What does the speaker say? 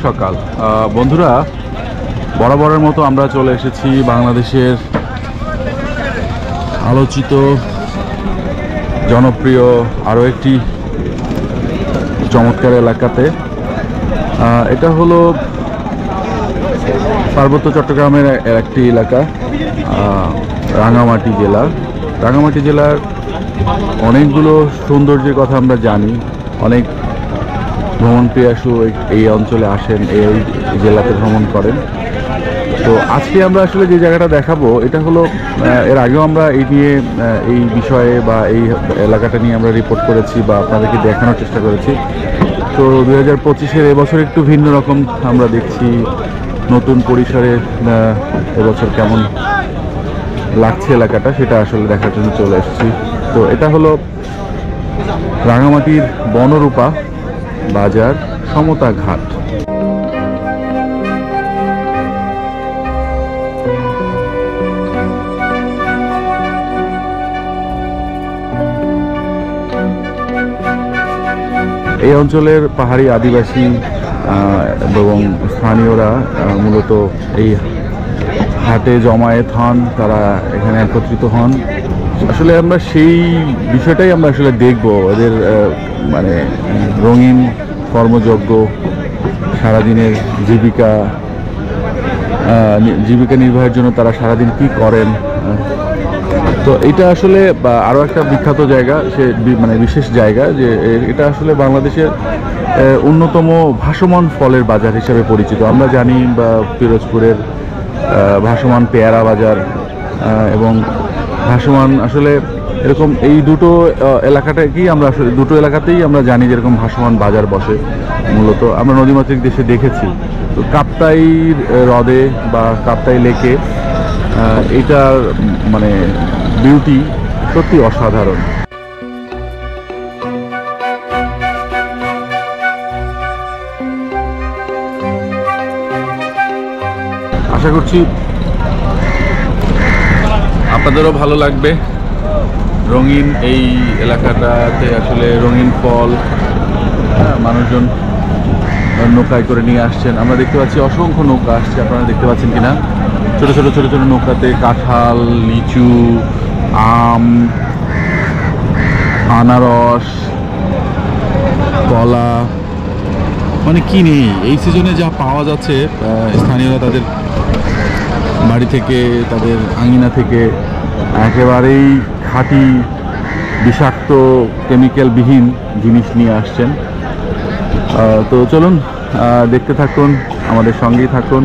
সকাল বন্ধুরা, বরাবরের মতো আমরা চলে এসেছি বাংলাদেশের আলোচিত জনপ্রিয় আরও একটি চমৎকার এলাকাতে। এটা হলো পার্বত্য চট্টগ্রামের একটি এলাকা, রাঙামাটি জেলা। রাঙামাটি জেলার অনেকগুলো সৌন্দর্যের কথা আমরা জানি, অনেক ভ্রমণ পিয়াসু এই অঞ্চলে আসেন, এই জেলাতে ভ্রমণ করেন। তো আজকে আমরা আসলে যে জায়গাটা দেখাবো এটা হলো, এর আগেও আমরা এই বিষয়ে বা এই এলাকাটা নিয়ে আমরা রিপোর্ট করেছি বা আপনাদেরকে দেখানোর চেষ্টা করেছি। তো 2025-এর এবছর একটু ভিন্ন রকম আমরা দেখছি, নতুন পরিসরে এবছর কেমন লাগছে এলাকাটা সেটা আসলে দেখার জন্য চলে এসেছি। তো এটা হলো রাঙামাটির বনরূপা বাজার সমতা ঘাট। এই অঞ্চলের পাহাড়ি আদিবাসী এবং স্থানীয়রা মূলত এই হাটে জমায়েত হন, তারা এখানে একত্রিত হন। আসলে আমরা সেই বিষয়টাই আমরা আসলে দেখব, এদের মানে রঙিন কর্মযজ্ঞ, সারাদিনের জীবিকা নির্বাহের জন্য তারা সারাদিন কি করেন। তো এটা আসলে আরও একটা বিখ্যাত জায়গা, সে মানে বিশেষ জায়গা, যে এটা আসলে বাংলাদেশের অন্যতম ভাসমান ফলের বাজার হিসেবে পরিচিত। আমরা জানি বা পিরোজপুরের ভাসমান পেয়ারা বাজার এবং ভাসমান, আসলে এরকম এই দুটো এলাকাটাকেই আমরা আসলে দুটো এলাকাতেই আমরা জানি যেরকম ভাসমান বাজার বসে। মূলত আমরা নদীমাতৃক দেশে দেখেছি। তো কাপ্তাই হ্রদে বা কাপ্তাই লেকে এটার মানে বিউটি সত্যি অসাধারণ। আশা করছি আপনাদেরও ভালো লাগবে। রঙিন এই এলাকাটাতে আসলে রঙিন ফল মানুষজন নৌকায় করে নিয়ে আসছেন। আমরা দেখতে পাচ্ছি অসংখ্য নৌকা আসছে, আপনারা দেখতে পাচ্ছেন কিনা। ছোট ছোট ছোট ছোট নৌকাতে কাঁঠাল, লিচু, আম, আনারস, কলা, মানে কি নেই এই সিজনে যা পাওয়া যাচ্ছে। স্থানীয়রা তাদের বাড়ি থেকে, তাদের আঙিনা থেকে একেবারেই খাঁটি বিষাক্ত কেমিক্যালবিহীন জিনিস নিয়ে আসছেন। তো চলুন দেখতে থাকুন, আমাদের সঙ্গেই থাকুন।